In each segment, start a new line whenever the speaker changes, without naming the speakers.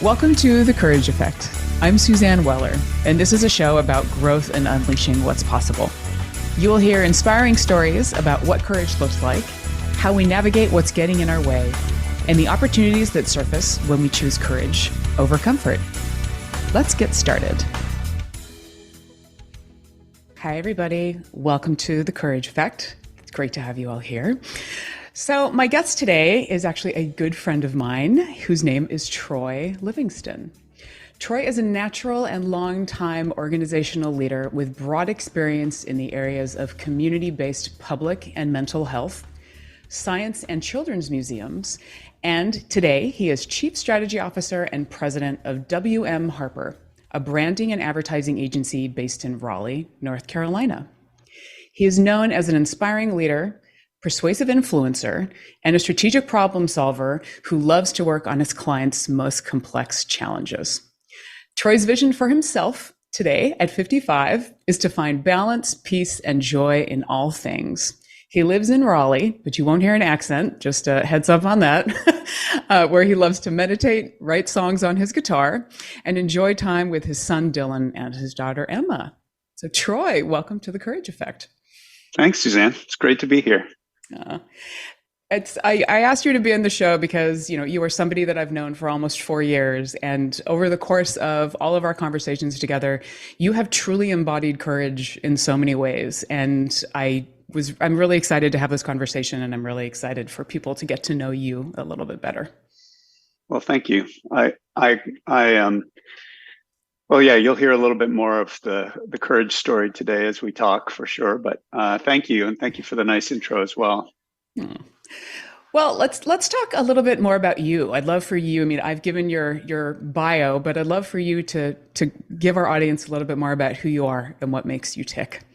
Welcome to The Courage Effect. I'm Suzanne Weller, and this is a show about growth and unleashing what's possible. You will hear inspiring stories about what courage looks like, how we navigate what's getting in our way, and the opportunities that surface when we choose courage over comfort. Let's get started. Hi, everybody. Welcome to The Courage Effect. It's great to have you all here. So my guest today is actually a good friend of mine whose name is Troy Livingston. Troy is a natural and long-time organizational leader with broad experience in the areas of community-based public and mental health, science and children's museums, and today he is Chief Strategy Officer and President of W.M. Harper, a branding and advertising agency based in Raleigh, North Carolina. He is known as an inspiring leader, persuasive influencer, and a strategic problem solver who loves to work on his clients' most complex challenges. Troy's vision for himself today at 55 is to find balance, peace, and joy in all things. He lives in Raleigh, but you won't hear an accent, just a heads up on that, where he loves to meditate, write songs on his guitar, and enjoy time with his son Dylan and his daughter Emma. So Troy, welcome to The Courage Effect.
Thanks, Suzanne. It's great to be here.
I asked you to be on the show because you are somebody that I've known for almost 4 years, and over the course of all of our conversations together, you have truly embodied courage in so many ways. And I'm really excited to have this conversation, and I'm really excited for people to get to know you a little bit better.
Well, thank you. Well, yeah, you'll hear a little bit more of the courage story today as we talk for sure. But thank you, and thank you for the nice intro as well.
Well, let's talk a little bit more about you. I'd love for you. I mean, I've given your bio, but I'd love for you to give our audience a little bit more about who you are and what makes you tick.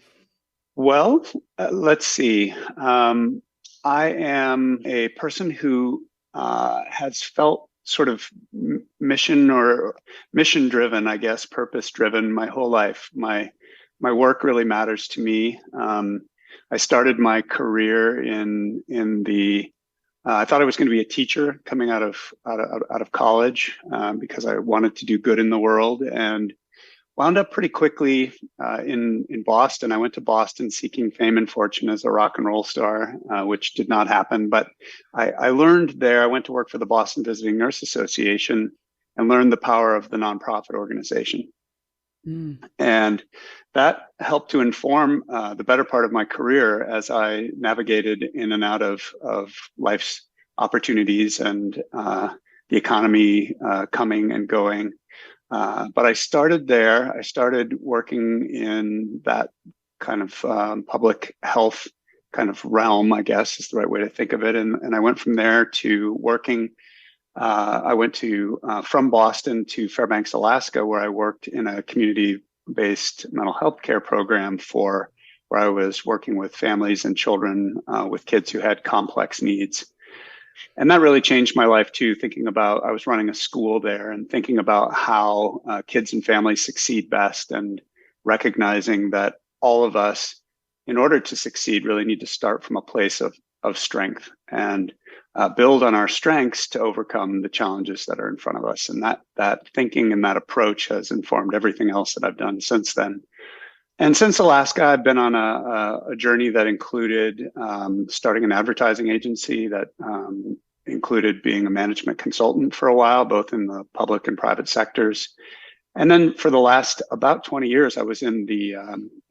Well, let's see. I am a person who has felt sort of mission driven, I guess, purpose driven my whole life. My work really matters to me. I started my career in the I thought I was going to be a teacher coming out of college because I wanted to do good in the world, and wound up pretty quickly in Boston. I went to Boston seeking fame and fortune as a rock and roll star, which did not happen. But I learned there. I went to work for the Boston Visiting Nurse Association and learned the power of the nonprofit organization. And that helped to inform the better part of my career as I navigated in and out of life's opportunities and the economy coming and going. But I started there. I started working in that kind of public health kind of realm, I guess is the right way to think of it. And I went from there to working. I went from Boston to Fairbanks, Alaska, where I worked in a community-based mental health care program where I was working with families and children with kids who had complex needs. And that really changed my life too, I was running a school there and thinking about how kids and families succeed best, and recognizing that all of us, in order to succeed, really need to start from a place of strength and build on our strengths to overcome the challenges that are in front of us. And that thinking and that approach has informed everything else that I've done since then. And since Alaska, I've been on a journey that included starting an advertising agency, that included being a management consultant for a while, both in the public and private sectors. And then for the last about 20 years, I was in the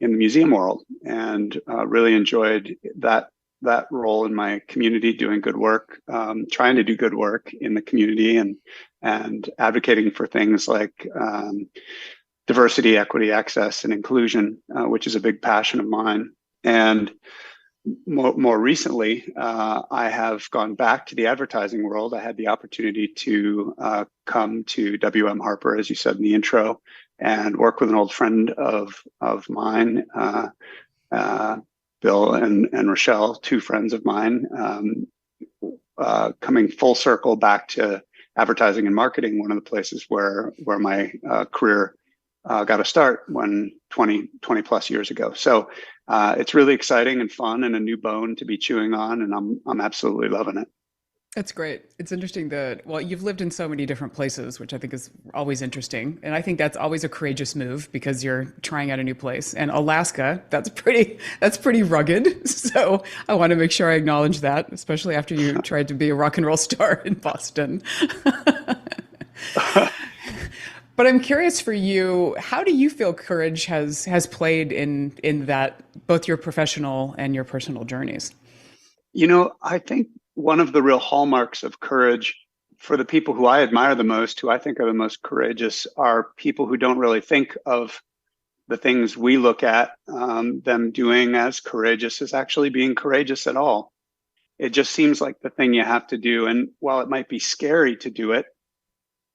museum world, and really enjoyed that role in my community, doing good work, trying to do good work in the community, and advocating for things like diversity, equity, access, and inclusion, which is a big passion of mine. And more recently, I have gone back to the advertising world. I had the opportunity to come to W.M. Harper, as you said in the intro, and work with an old friend of mine, Bill and Rochelle, two friends of mine, coming full circle back to advertising and marketing, one of the places where my career got a start 20 plus years ago. So it's really exciting and fun, and a new bone to be chewing on, and I'm absolutely loving it.
That's great. It's interesting that, well, you've lived in so many different places, which I think is always interesting. And I think that's always a courageous move because you're trying out a new place. And Alaska, that's pretty rugged. So I want to make sure I acknowledge that, especially after you tried to be a rock and roll star in Boston. But I'm curious for you, how do you feel courage has played in that both your professional and your personal journeys?
I think one of the real hallmarks of courage for the people who I admire the most, who I think are the most courageous, are people who don't really think of the things we look at them doing as courageous as actually being courageous at all. It just seems like the thing you have to do. And while it might be scary to do it,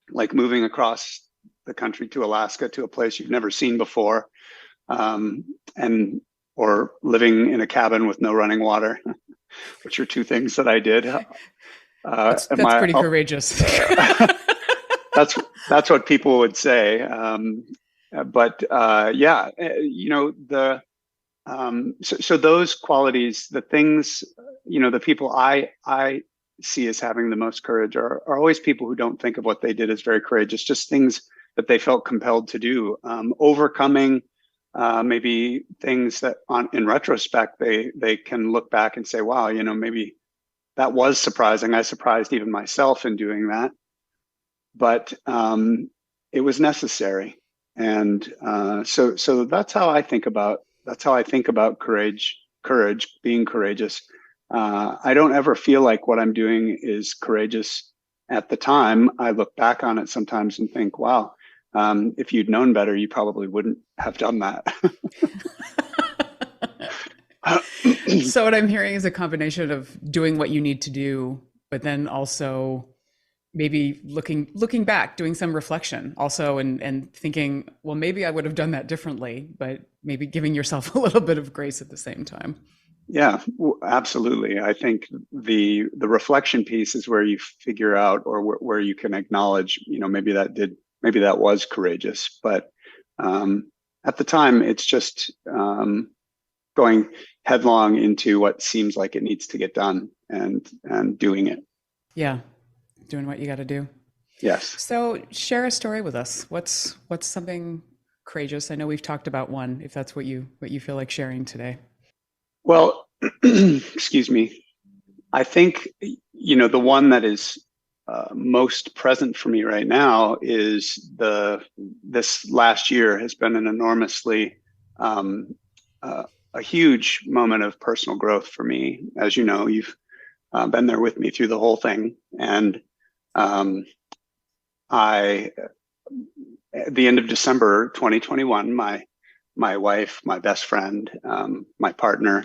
like moving across the country to Alaska to a place you've never seen before, and or living in a cabin with no running water, which are two things that I did.
That's pretty courageous.
That's what people would say. But yeah, the so those qualities, the things, the people I see as having the most courage are always people who don't think of what they did as very courageous, just things that they felt compelled to do, overcoming maybe things that in retrospect they can look back and say, wow, maybe that was surprising. I surprised even myself in doing that, but it was necessary. And so that's how I think about courage, being courageous. I don't ever feel like what I'm doing is courageous at the time. I look back on it sometimes and think, wow, if you'd known better, you probably wouldn't have done that.
So what I'm hearing is a combination of doing what you need to do, but then also maybe looking back, doing some reflection also, and thinking, well, maybe I would have done that differently, but maybe giving yourself a little bit of grace at the same time.
Yeah, absolutely. I think the reflection piece is where you figure out, or where you can acknowledge, maybe that was courageous, but at the time, it's just going headlong into what seems like it needs to get done, and doing it.
Yeah, doing what you got to do.
Yes.
So share a story with us. What's something courageous? I know we've talked about one, if that's what you feel like sharing today.
Well, excuse me. I think, the one that is most present for me right now is this last year has been an enormously a huge moment of personal growth for me. As you know, you've been there with me through the whole thing, and I at the end of December 2021, my wife, my best friend, my partner,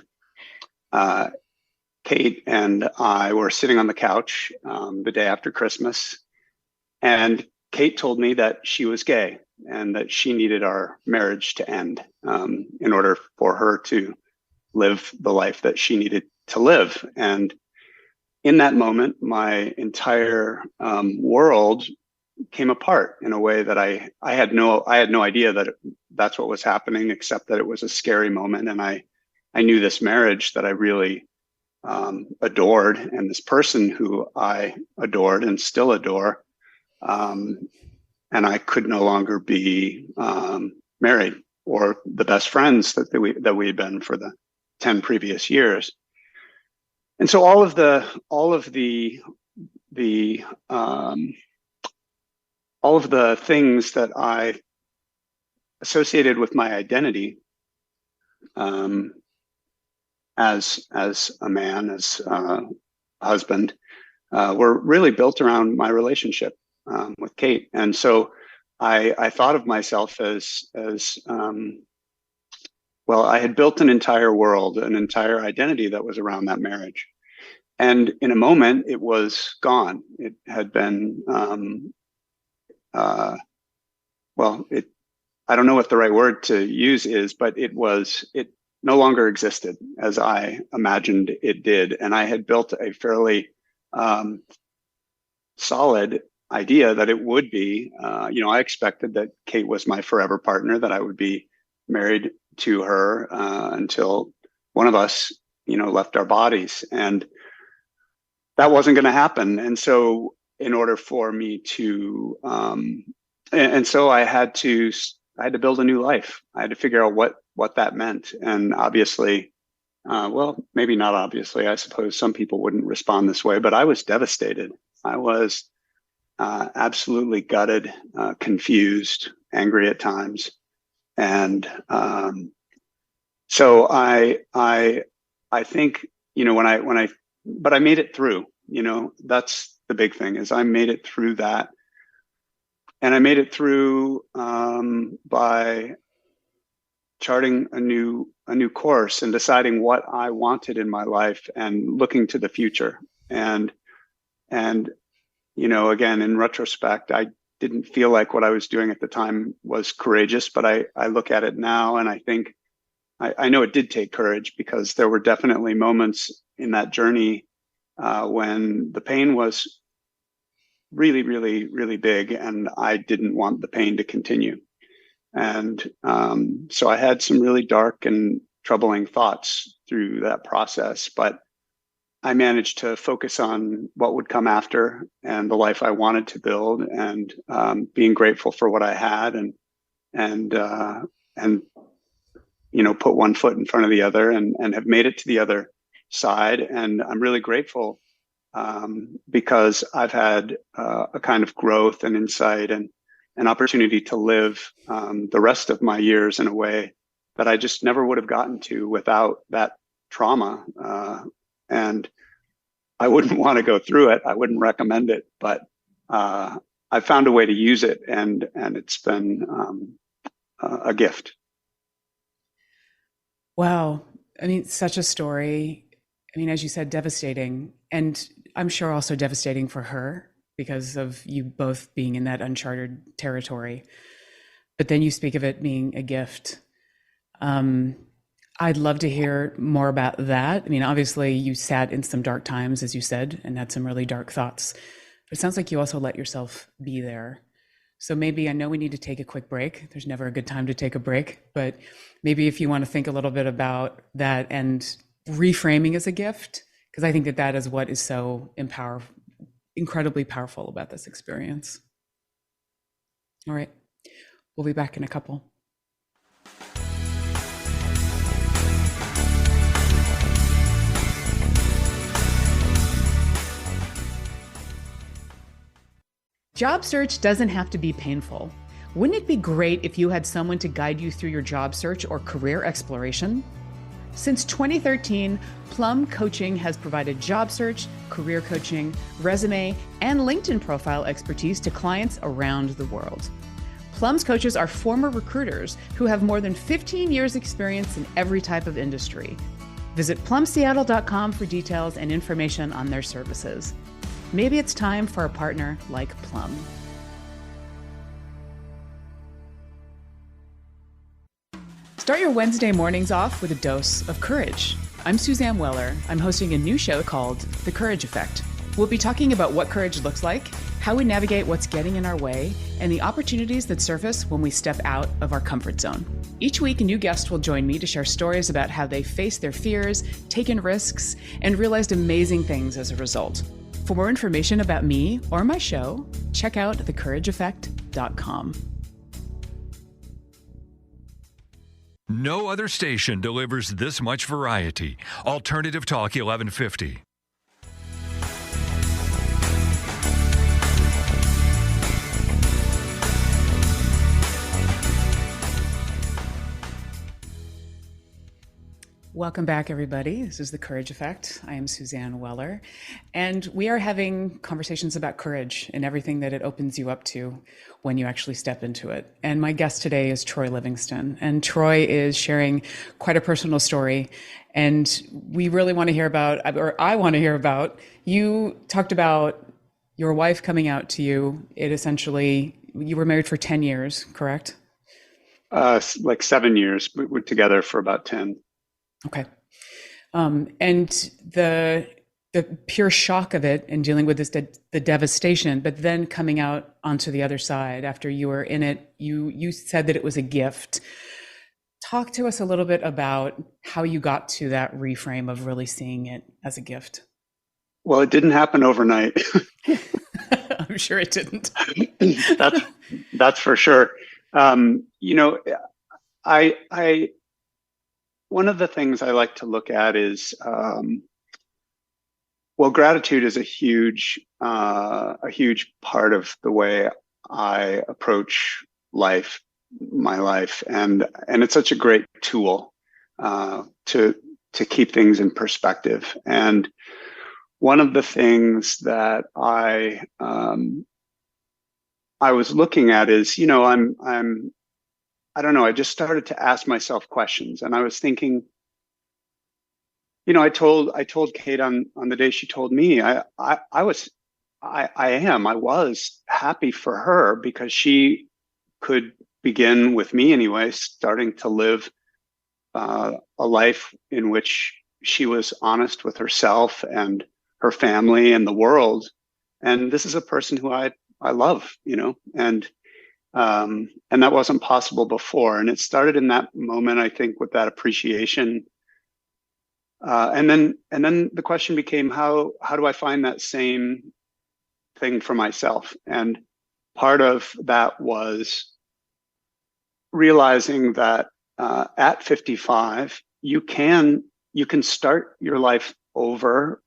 Kate, and I were sitting on the couch the day after Christmas, and Kate told me that she was gay and that she needed our marriage to end in order for her to live the life that she needed to live. And in that moment, my entire world came apart in a way that I had no idea that that's what was happening, except that it was a scary moment, and I knew this marriage that I really adored, and this person who I adored and still adore, and I could no longer be married or the best friends that we had been for the 10 previous years. And so all of the things that I associated with my identity as a man, as a husband, were really built around my relationship with Kate. And so I thought of myself as well, I had built an entire world, an entire identity that was around that marriage. And in a moment, it was gone. It had been, I don't know what the right word to use is, but it no longer existed as I imagined it did. And I had built a fairly solid idea that it would be. I expected that Kate was my forever partner, that I would be married to her until one of us, left our bodies. And that wasn't going to happen. And so in order for me to, and so I had to build a new life. I had to figure out what that meant. And obviously, well, maybe not obviously, I suppose some people wouldn't respond this way, but I was devastated. I was absolutely gutted, confused, angry at times. And so I think, but I made it through. That's the big thing, is I made it through that, and I made it through by charting a new course and deciding what I wanted in my life and looking to the future. And again, in retrospect, I didn't feel like what I was doing at the time was courageous, but I look at it now and I think I know it did take courage, because there were definitely moments in that journey when the pain was really, really, really big, and I didn't want the pain to continue. And so I had some really dark and troubling thoughts through that process, but I managed to focus on what would come after and the life I wanted to build, and being grateful for what I had, and put one foot in front of the other, and have made it to the other side. And I'm really grateful because I've had a kind of growth and insight and an opportunity to live the rest of my years in a way that I just never would have gotten to without that trauma. And I wouldn't want to go through it. I wouldn't recommend it, but I found a way to use it, and it's been a gift.
Wow. I mean, such a story. I mean, as you said, devastating. And I'm sure also devastating for her because of you both being in that uncharted territory. But then you speak of it being a gift. I'd love to hear more about that. I mean, obviously, you sat in some dark times, as you said, and had some really dark thoughts. But it sounds like you also let yourself be there. So maybe, I know we need to take a quick break. There's never a good time to take a break, but maybe if you want to think a little bit about that and reframing as a gift, because I think that is what is so incredibly powerful about this experience. All right, we'll be back in a couple. Job search doesn't have to be painful. Wouldn't it be great if you had someone to guide you through your job search or career exploration? Since 2013, Plum Coaching has provided job search, career coaching, resume, and LinkedIn profile expertise to clients around the world. Plum's coaches are former recruiters who have more than 15 years experience in every type of industry. Visit plumseattle.com for details and information on their services. Maybe it's time for a partner like Plum. Start your Wednesday mornings off with a dose of courage. I'm Suzanne Weller. I'm hosting a new show called The Courage Effect. We'll be talking about what courage looks like, how we navigate what's getting in our way, and the opportunities that surface when we step out of our comfort zone. Each week, a new guest will join me to share stories about how they faced their fears, taken risks, and realized amazing things as a result. For more information about me or my show, check out thecourageeffect.com.
No other station delivers this much variety. Alternative Talk 1150.
Welcome back, everybody. This is The Courage Effect. I am Suzanne Weller, and we are having conversations about courage and everything that it opens you up to when you actually step into it. And my guest today is Troy Livingston, and Troy is sharing quite a personal story. And we really want to hear about, or I want to hear about, you talked about your wife coming out to you. It essentially, you were married for 10 years, correct?
Like 7 years. We were together for about 10.
Okay. And the pure shock of it and dealing with this, the devastation, but then coming out onto the other side after you were in it, you said that it was a gift. Talk to us a little bit about how you got to that reframe of really seeing it as a gift.
Well, it didn't happen overnight.
I'm sure it didn't.
That's that's for sure. You know, I one of the things I like to look at is well, gratitude is a huge part of the way I approach life, my life, and it's such a great tool to keep things in perspective. And one of the things that I was looking at is, you know, I don't know, I just started to ask myself questions, and I was thinking, you know, I told Kate on the day she told me, I was happy for her because she could begin with me anyway, starting to live a life in which she was honest with herself and her family and the world. And this is a person who I love, you know, and that wasn't possible before. And it started in that moment, I think, with that appreciation. And then the question became, how do I find that same thing for myself? And part of that was realizing that at 55, you can start your life over.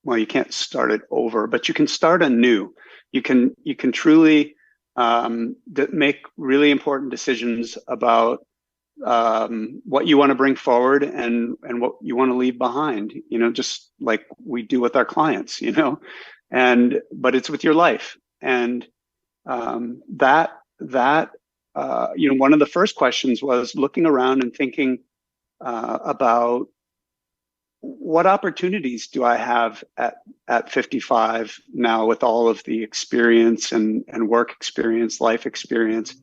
Well, you can't start it over, but you can start anew. You can truly make really important decisions about what you want to bring forward and what you want to leave behind, you know, just like we do with our clients, you know, but it's with your life. And you know, one of the first questions was looking around and thinking about what opportunities do I have at 55 now with all of the experience and work experience, life experience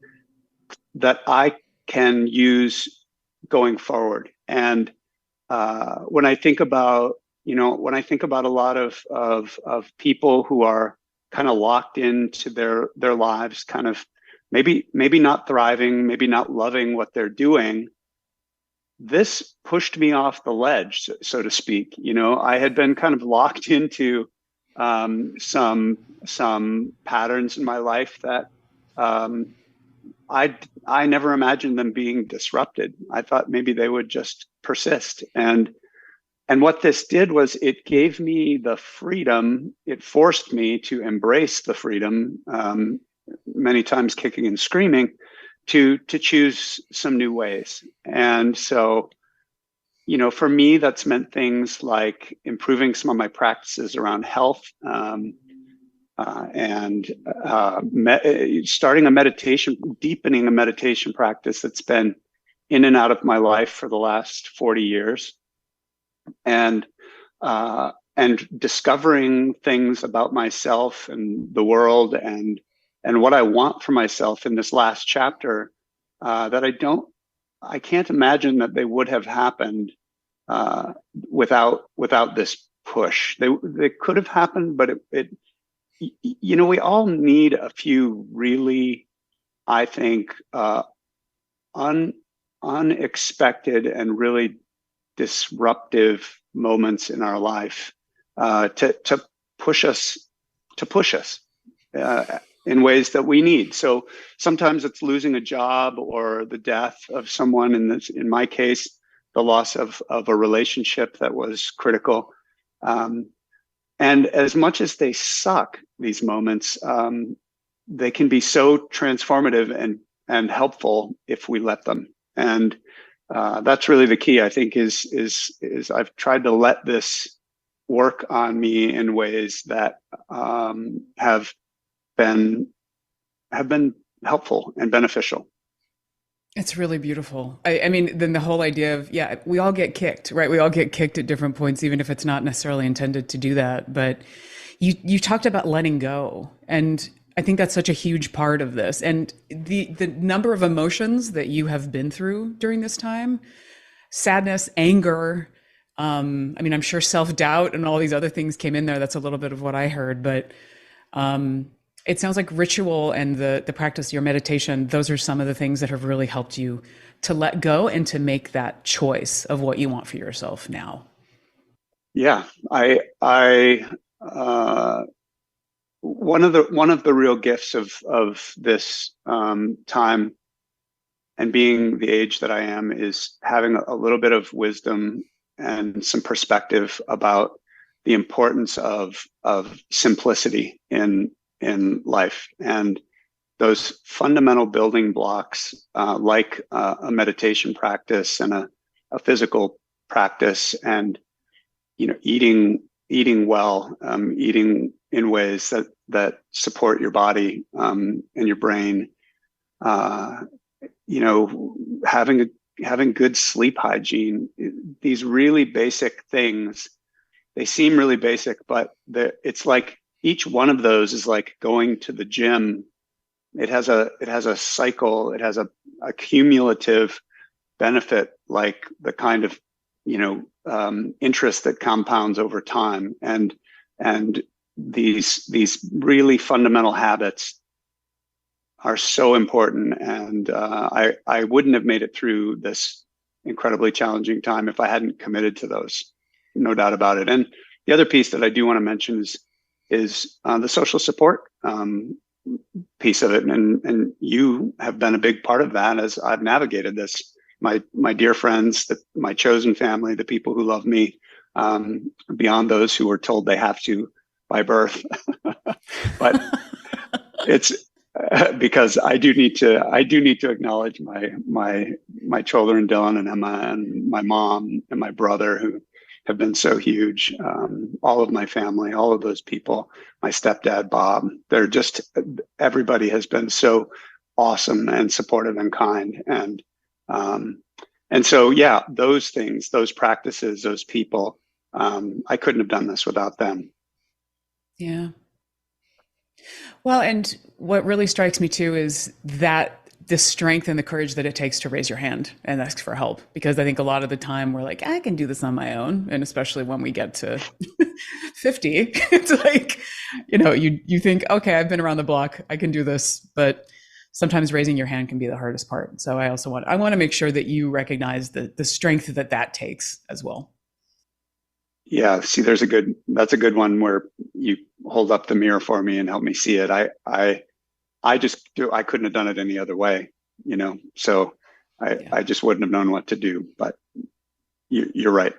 that I can use going forward. And when I think about, you know, when I think about a lot of people who are kind of locked into their lives, kind of maybe not thriving, maybe not loving what they're doing, this pushed me off the ledge, so to speak. You know, I had been kind of locked into some patterns in my life that I never imagined them being disrupted. I thought maybe they would just persist. And what this did was it gave me the freedom. It forced me to embrace the freedom, many times kicking and screaming, to choose some new ways. And so, you know, for me, that's meant things like improving some of my practices around health, starting a meditation, deepening a meditation practice that's been in and out of my life for the last 40 years, and discovering things about myself and the world and what I want for myself in this last chapter that I can't imagine that they would have happened without this push. They could have happened, but you know, we all need a few really, I think, unexpected and really disruptive moments in our life to push us in ways that we need. So sometimes it's losing a job or the death of someone. In my case, the loss of a relationship that was critical. And as much as they suck, these moments, they can be so transformative and helpful if we let them. And that's really the key, I think, is I've tried to let this work on me in ways that have been helpful and beneficial.
It's really beautiful. I mean, then the whole idea of, yeah, we all get kicked, right? We all get kicked at different points, even if it's not necessarily intended to do that. But you talked about letting go. And I think that's such a huge part of this. And the number of emotions that you have been through during this time, sadness, anger, I mean, I'm sure self-doubt and all these other things came in there. That's a little bit of what I heard. But it sounds like ritual and the practice, your meditation, those are some of the things that have really helped you to let go and to make that choice of what you want for yourself now.
Yeah, one of the real gifts of this time and being the age that I am is having a little bit of wisdom and some perspective about the importance of simplicity in life, and those fundamental building blocks, like a meditation practice and a physical practice, and eating well, eating in ways that support your body and your brain. Having good sleep hygiene. These really basic things. They seem really basic, but it's like each one of those is like going to the gym. It has a cycle. It has a cumulative benefit, like the kind of interest that compounds over time, and these really fundamental habits are so important. And I wouldn't have made it through this incredibly challenging time if I hadn't committed to those, no doubt about it. And the other piece that I do want to mention is the social support piece of it, and you have been a big part of that as I've navigated this. My dear friends, my chosen family, the people who love me, beyond those who were told they have to by birth. But it's because I do need to acknowledge my children, Dylan and Emma, and my mom and my brother, who have been so huge. All of my family, all of those people, my stepdad, Bob, everybody has been so awesome and supportive and kind. And so, yeah, those things, those practices, those people, I couldn't have done this without them.
Yeah. Well, and what really strikes me too is that the strength and the courage that it takes to raise your hand and ask for help. Because I think a lot of the time we're like, I can do this on my own. And especially when we get to 50, it's like, you think, okay, I've been around the block, I can do this. But sometimes raising your hand can be the hardest part. So I want to make sure that you recognize the strength that takes as well.
Yeah, see, that's a good one where you hold up the mirror for me and help me see it. I couldn't have done it any other way, so I just wouldn't have known what to do, but you're right.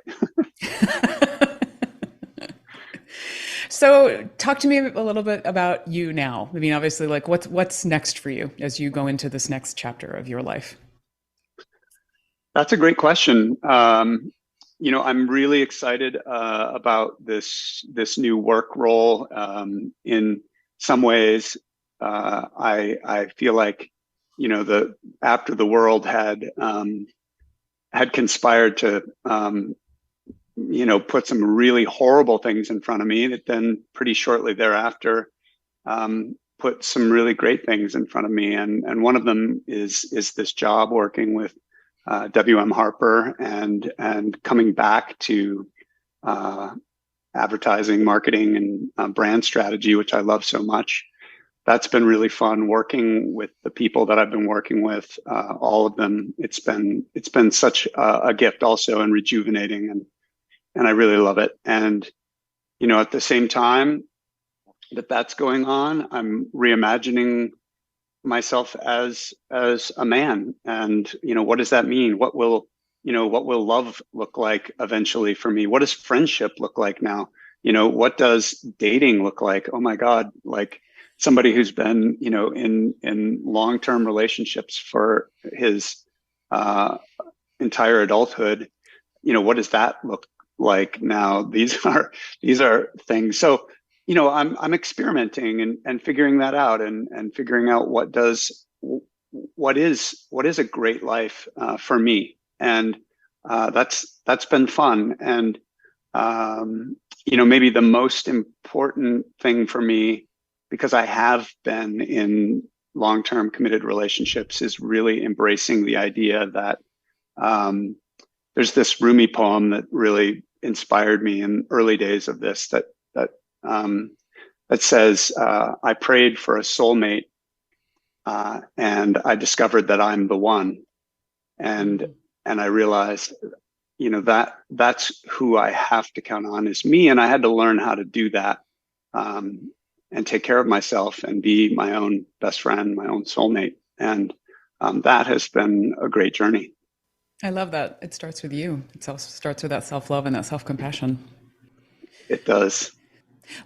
So talk to me a little bit about you now. I mean, obviously, like what's next for you as you go into this next chapter of your life?
That's a great question. I'm really excited about this new work role. In some ways, I feel like after the world had conspired to put some really horrible things in front of me, that then pretty shortly thereafter put some really great things in front of me, and one of them is this job working with WM Harper and coming back to advertising, marketing, and brand strategy, which I love so much. That's been really fun working with the people that I've been working with, all of them. It's been such a gift also, and rejuvenating, and I really love it. And at the same time that's going on, I'm reimagining myself as a man, and what does that mean? What will love look like eventually for me? What does friendship look like now? What does dating look like? Oh my God, like somebody who's been in long-term relationships for his entire adulthood, what does that look like now? These are things. So I'm experimenting and figuring that out, and figuring out what is a great life for me, and that's been fun. And maybe the most important thing for me, because I have been in long-term committed relationships, is really embracing the idea that there's this Rumi poem that really inspired me in early days of this, that says, I prayed for a soulmate, and I discovered that I'm the one. And I realized, that's who I have to count on, is me. And I had to learn how to do that and take care of myself and be my own best friend, my own soulmate. And that has been a great journey.
I love that. It starts with you. It also starts with that self-love and that self-compassion.
It does.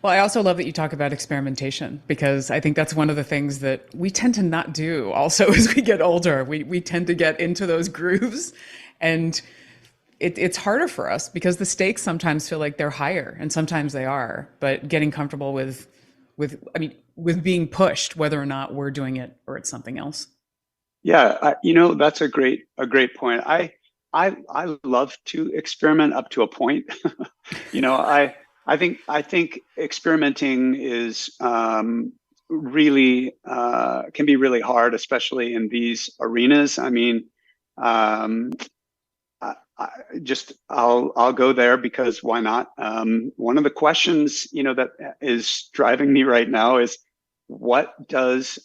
Well, I also love that you talk about experimentation, because I think that's one of the things that we tend to not do also as we get older. We tend to get into those grooves, and it's harder for us because the stakes sometimes feel like they're higher, and sometimes they are, but getting comfortable with being pushed, whether or not we're doing it or it's something else.
Yeah, that's a great point. I love to experiment up to a point. I think experimenting is really can be really hard, especially in these arenas. I mean, I'll go there because why not? One of the questions that is driving me right now is what does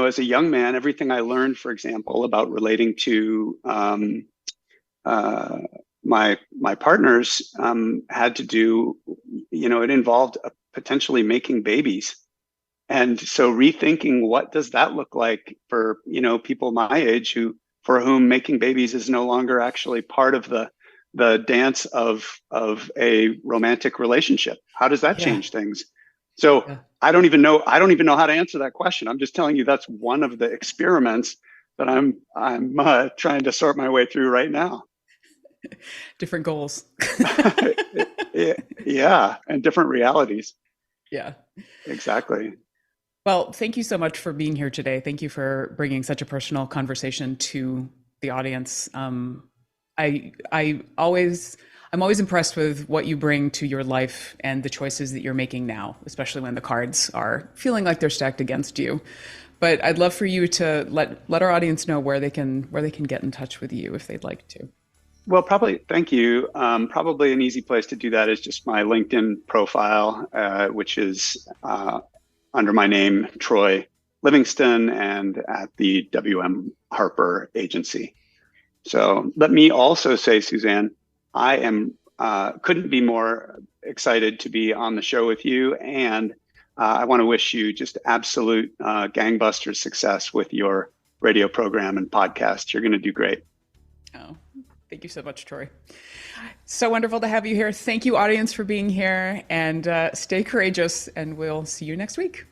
as a young man, everything I learned, for example, about relating to my partners had to do, it involved potentially making babies. And so rethinking what does that look like for, people my age for whom making babies is no longer actually part of the dance of a romantic relationship. How does that change things? So
Yeah.
I don't even know how to answer that question. I'm just telling you that's one of the experiments that I'm trying to sort my way through right now.
Different goals.
Yeah, and different realities.
Yeah.
Exactly.
Well, thank you so much for being here today. Thank you for bringing such a personal conversation to the audience. I'm always impressed with what you bring to your life and the choices that you're making now, especially when the cards are feeling like they're stacked against you. But I'd love for you to let our audience know where they can get in touch with you if they'd like to.
Well, thank you. Probably an easy place to do that is just my LinkedIn profile, which is under my name, Troy Livingston, and at the WM Harper Agency. So let me also say, Suzanne, I am couldn't be more excited to be on the show with you, and I want to wish you just absolute gangbusters success with your radio program and podcast. You're going to do great.
Oh, thank you so much, Troy. So wonderful to have you here. Thank you, audience, for being here, and stay courageous, and we'll see you next week.